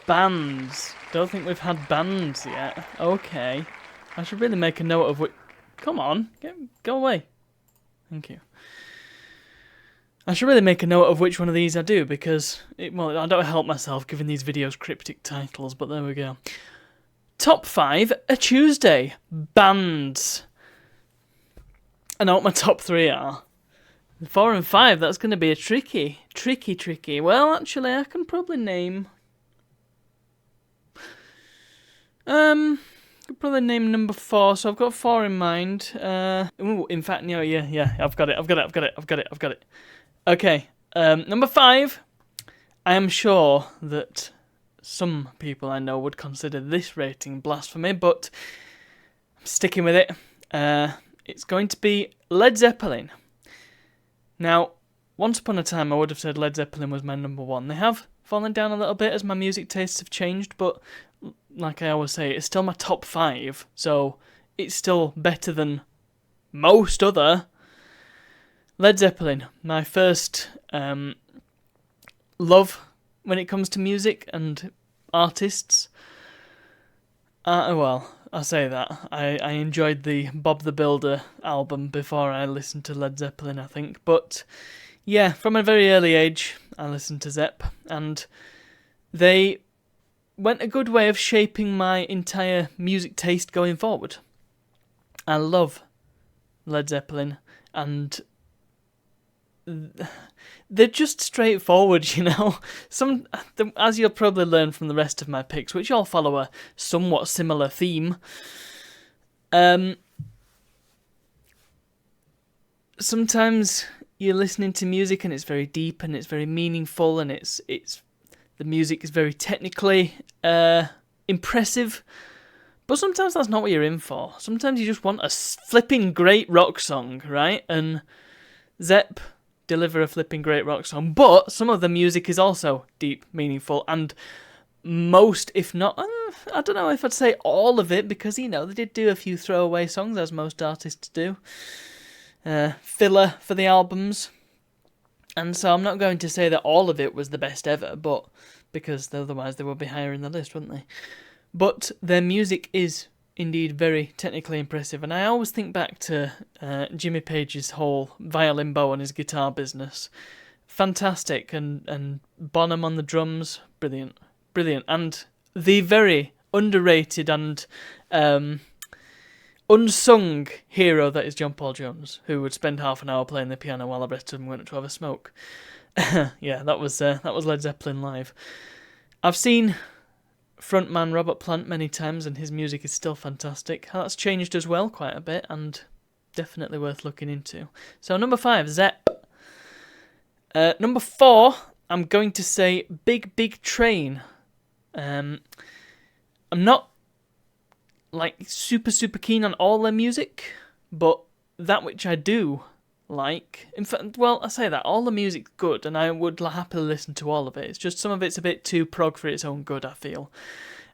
Bands. Don't think we've had bands yet. Okay. I should really make a note of what. Come on, go away. Thank you. I should really make a note of which one of these I do because, I don't help myself giving these videos cryptic titles, but there we go. Top 5, a Tuesday. Bands. I know what my top 3 are. 4 and 5, that's going to be a tricky. Well, actually, I can probably name... could probably name number 4, so I've got 4 in mind. In fact, yeah, I've got it. Okay, number 5. I am sure that some people I know would consider this rating blasphemy, but I'm sticking with it. It's going to be Led Zeppelin. Now, once upon a time I would have said Led Zeppelin was my number 1. They have fallen down a little bit as my music tastes have changed, but like I always say, it's still my top 5, so it's still better than most other. Led Zeppelin, my first love when it comes to music and artists. I say that. I enjoyed the Bob the Builder album before I listened to Led Zeppelin, I think. But yeah, from a very early age, I listened to Zepp, and they went a good way of shaping my entire music taste going forward. I love Led Zeppelin, and they're just straightforward, you know. As you'll probably learn from the rest of my picks, which all follow a somewhat similar theme. Sometimes you're listening to music and it's very deep and it's very meaningful and it's the music is very technically impressive. But sometimes that's not what you're in for. Sometimes you just want a flipping great rock song, right? And Zepp deliver a flipping great rock song, but some of the music is also deep, meaningful, and most, if not, I don't know if I'd say all of it, because, they did do a few throwaway songs, as most artists do. Filler for the albums. And so I'm not going to say that all of it was the best ever, but because otherwise they would be higher in the list, wouldn't they? But their music is indeed very technically impressive, and I always think back to Jimmy Page's whole violin bow and his guitar business. Fantastic, and Bonham on the drums, brilliant, and the very underrated and unsung hero that is John Paul Jones, who would spend half an hour playing the piano while the rest of them went to have a smoke. Yeah, that was Led Zeppelin live. I've seen frontman Robert Plant many times, and his music is still fantastic. That's changed as well quite a bit, and definitely worth looking into. So number 5, Zepp. Number 4, I'm going to say Big Train. I'm not super keen on all their music, but that which I do like, in fact, I say that all the music's good, and I would happily listen to all of it. It's just some of it's a bit too prog for its own good, I feel,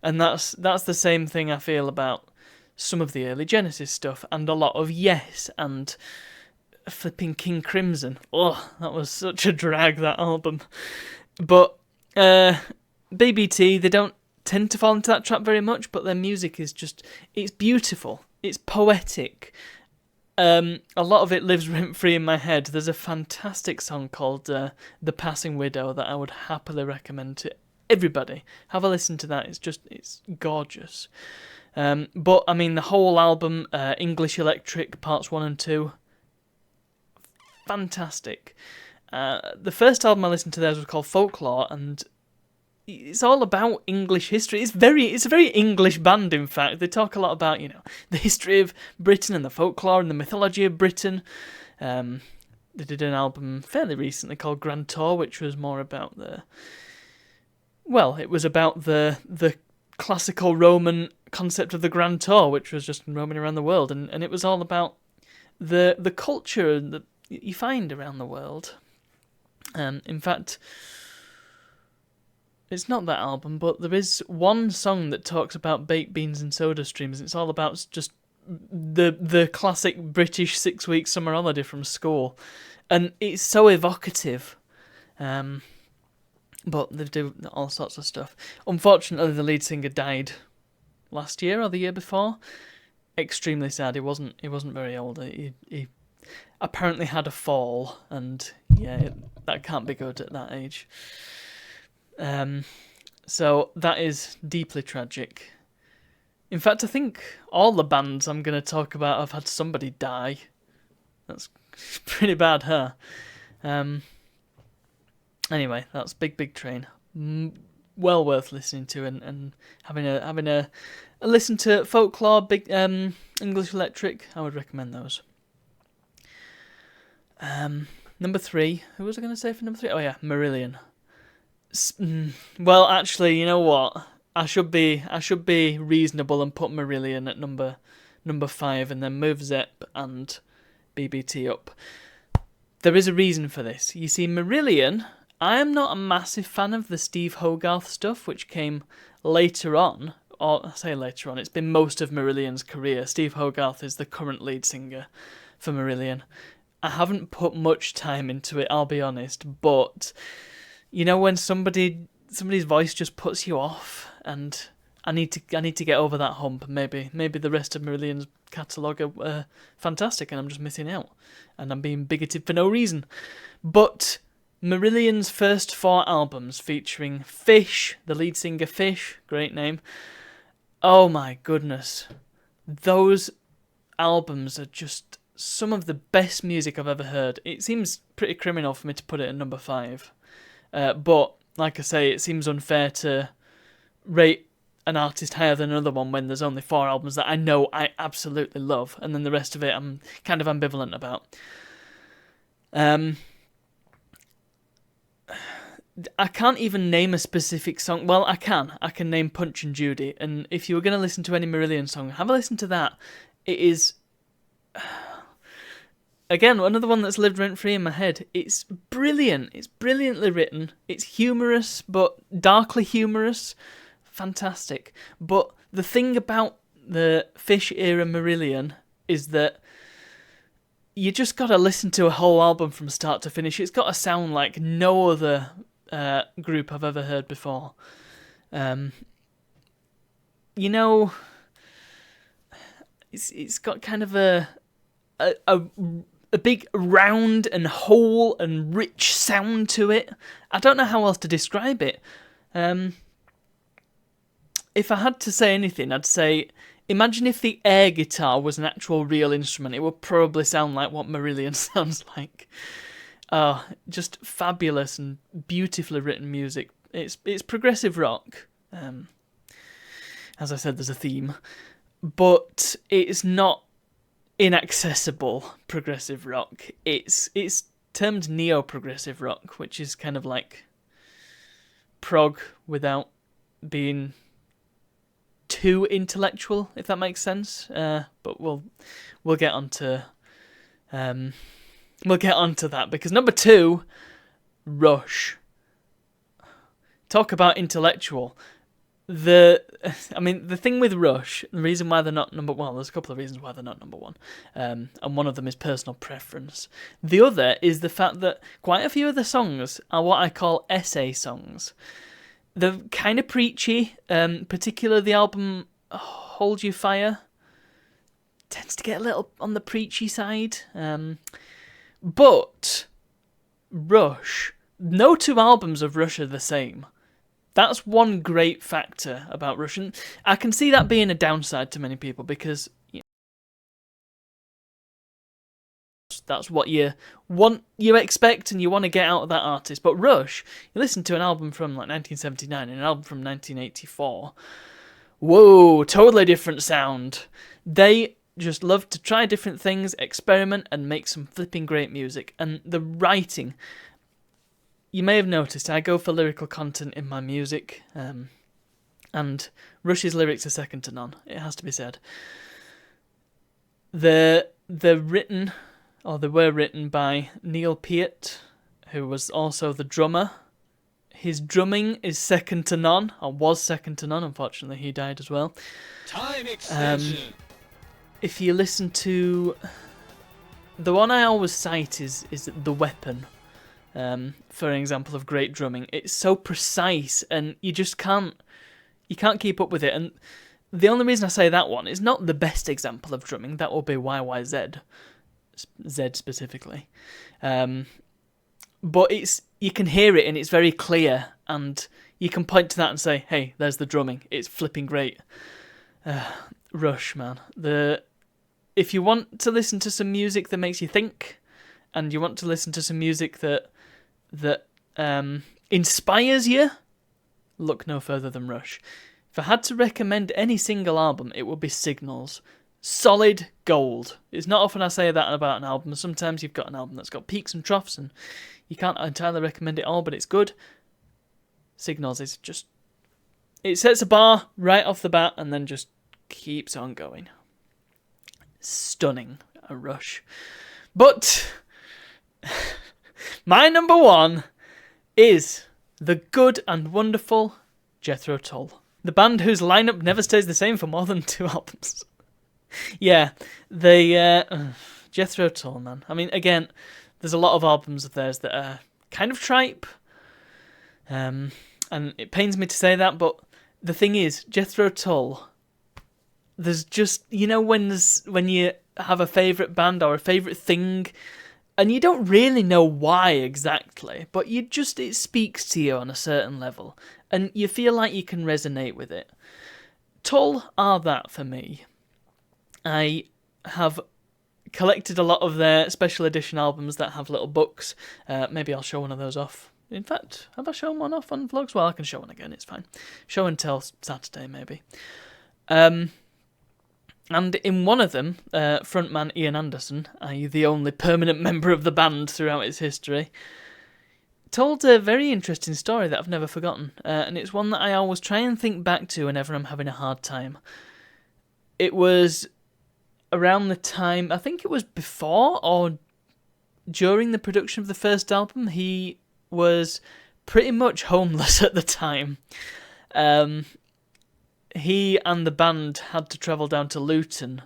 and that's the same thing I feel about some of the early Genesis stuff, and a lot of Yes and flipping King Crimson. Oh, that was such a drag, that album. But BBT, they don't tend to fall into that trap very much, but their music is it's beautiful, it's poetic. A lot of it lives rent-free in my head. There's a fantastic song called The Passing Widow that I would happily recommend to everybody. Have a listen to that. It's gorgeous. But, I mean, the whole album, English Electric, parts 1 and 2, fantastic. The first album I listened to theirs was called Folklore, and it's all about English history. It's a very English band, in fact. They talk a lot about, the history of Britain and the folklore and the mythology of Britain. They did an album fairly recently called Grand Tour, which was more about it was about the classical Roman concept of the Grand Tour, which was just roaming around the world, and it was all about the culture that you find around the world. In fact, it's not that album, but there is one song that talks about baked beans and soda streams. It's all about just the classic British 6-week summer holiday from school, and it's so evocative. but they do all sorts of stuff. Unfortunately, the lead singer died last year or the year before. Extremely sad. He wasn't very old. He apparently had a fall, and that can't be good at that age. So that is deeply tragic. In fact, I think all the bands I'm going to talk about have had somebody die. That's pretty bad, huh? Anyway, that's Big Train. Well worth listening to and having a listen to Folklore, Big English Electric. I would recommend those. Number 3. Who was I going to say for number 3? Oh yeah, Marillion. Well, actually, you know what? I should be reasonable and put Marillion at number 5, and then move Zepp and BBT up. There is a reason for this. You see, Marillion, I am not a massive fan of the Steve Hogarth stuff, which came later on. Or I say later on, it's been most of Marillion's career. Steve Hogarth is the current lead singer for Marillion. I haven't put much time into it, I'll be honest, but you know when somebody's voice just puts you off, and I need to get over that hump. Maybe the rest of Marillion's catalogue are fantastic, and I'm just missing out, and I'm being bigoted for no reason. But Marillion's first 4 albums, featuring Fish, the lead singer Fish, great name. Oh my goodness, those albums are just some of the best music I've ever heard. It seems pretty criminal for me to put it at number 5. But, like I say, it seems unfair to rate an artist higher than another one when there's only 4 albums that I know I absolutely love, and then the rest of it I'm kind of ambivalent about. I can't even name a specific song. Well, I can name Punch and Judy, and if you were going to listen to any Marillion song, have a listen to that. It is... Again, another one that's lived rent-free in my head. It's brilliant. It's brilliantly written. It's humorous, but darkly humorous. Fantastic. But the thing about the Fish-era Marillion is that you just got to listen to a whole album from start to finish. It's got to sound like no other group I've ever heard before. It's got kind of a big round and whole and rich sound to it. I don't know how else to describe it. If I had to say anything, I'd say, imagine if the air guitar was an actual real instrument. It would probably sound like what Marillion sounds like. Just fabulous and beautifully written music. It's progressive rock. As I said, there's a theme. But it's not inaccessible progressive rock. It's termed neo-progressive rock, which is kind of like prog without being too intellectual, if that makes sense. But we'll get onto that, because number 2, Rush. Talk about intellectual. The thing with Rush, the reason why they're not number 1, there's a couple of reasons why they're not number 1, and one of them is personal preference. The other is the fact that quite a few of the songs are what I call essay songs. They're kind of preachy, particularly the album Hold You Fire tends to get a little on the preachy side. But Rush, no 2 albums of Rush are the same. That's one great factor about Rush, and I can see that being a downside to many people, because that's what you expect and you want to get out of that artist. But Rush, you listen to an album from like 1979 and an album from 1984. Whoa, totally different sound. They just love to try different things, experiment, and make some flipping great music. And the writing, you may have noticed I go for lyrical content in my music, and Rush's lyrics are second to none, it has to be said. They were written by Neil Peart, who was also the drummer. His drumming is second to none, or was second to none. Unfortunately, he died as well. Time extension. If you listen to the one I always cite is The Weapon. for an example of great drumming. It's so precise, and you just can't keep up with it. And the only reason I say that one is not the best example of drumming. That will be YYZ, Z specifically. But you can hear it, and it's very clear, and you can point to that and say, hey, there's the drumming. It's flipping great. Rush, man. If you want to listen to some music that makes you think, and you want to listen to some music that inspires you, look no further than Rush. If I had to recommend any single album, it would be Signals. Solid gold. It's not often I say that about an album. Sometimes you've got an album that's got peaks and troughs, and you can't entirely recommend it all, but it's good. Signals is just... It sets a bar right off the bat and then just keeps on going. Stunning, a Rush. But my number one is the good and wonderful Jethro Tull. The band whose lineup never stays the same for more than 2 albums. Yeah, Jethro Tull, man. I mean, again, there's a lot of albums of theirs that are kind of tripe. And it pains me to say that, but the thing is, Jethro Tull, there's just, when you have a favourite band or a favourite thing, and you don't really know why exactly, but it speaks to you on a certain level, and you feel like you can resonate with it. Tull are that for me. I have collected a lot of their special edition albums that have little books. Maybe I'll show one of those off. In fact, have I shown one off on vlogs? Well, I can show one again, it's fine. Show and tell Saturday, maybe. And in one of them, frontman Ian Anderson, i.e. the only permanent member of the band throughout its history, told a very interesting story that I've never forgotten. And it's one that I always try and think back to whenever I'm having a hard time. It was around the time, I think it was before or during the production of the first album. He was pretty much homeless at the time. He and the band had to travel down to Luton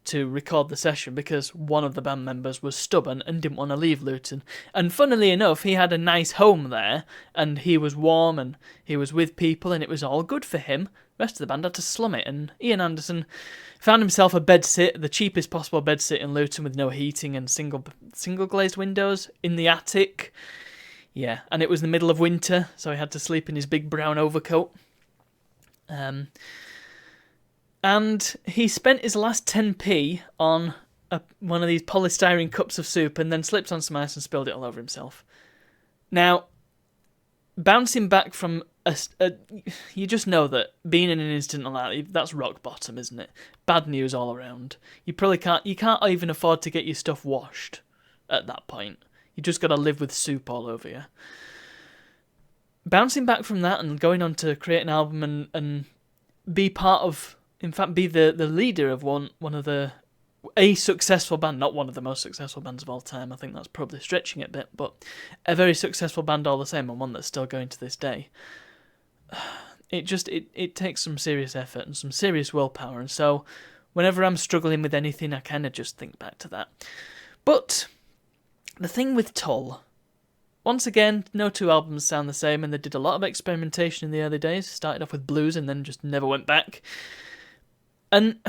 to record the session because one of the band members was stubborn and didn't want to leave Luton. And funnily enough, he had a nice home there, and he was warm, and he was with people, and it was all good for him. The rest of the band had to slum it, and Ian Anderson found himself a bedsit, the cheapest possible bedsit in Luton with no heating and single glazed windows in the attic. Yeah, and it was the middle of winter, so he had to sleep in his big brown overcoat. And he spent his last 10p on one of these polystyrene cups of soup and then slipped on some ice and spilled it all over himself. Now, bouncing back from you just know that being in an incident like that, that's rock bottom, isn't it? Bad news all around. You can't even afford to get your stuff washed at that point. You just got to live with soup all over you. Bouncing back from that and going on to create an album and be part of, in fact, be the leader of one of a successful band, not one of the most successful bands of all time. I think that's probably stretching it a bit, but a very successful band all the same, and one that's still going to this day. It takes some serious effort and some serious willpower, and so whenever I'm struggling with anything, I kind of just think back to that. But the thing with Tull, once again, no 2 albums sound the same, and they did a lot of experimentation in the early days. Started off with blues and then just never went back. And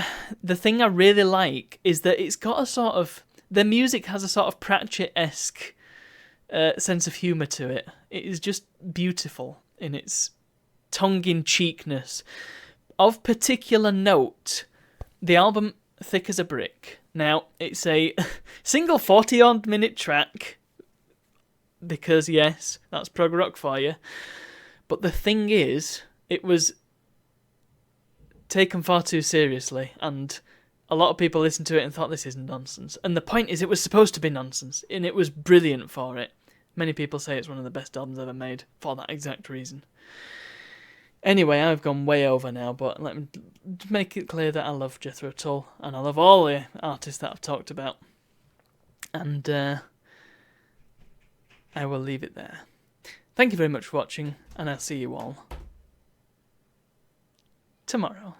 the thing I really like is that it's got a sort of... Their music has a sort of Pratchett-esque sense of humour to it. It is just beautiful in its tongue-in-cheekness. Of particular note, the album Thick as a Brick. Now, it's a single 40-odd minute track, because yes, that's prog rock for you. But the thing is, it was taken far too seriously, and a lot of people listened to it and thought this is nonsense. And the point is, it was supposed to be nonsense, and it was brilliant for it. Many people say it's one of the best albums ever made for that exact reason. Anyway, I've gone way over now, but let me make it clear that I love Jethro Tull, and I love all the artists that I've talked about. And I will leave it there. Thank you very much for watching, and I'll see you all tomorrow.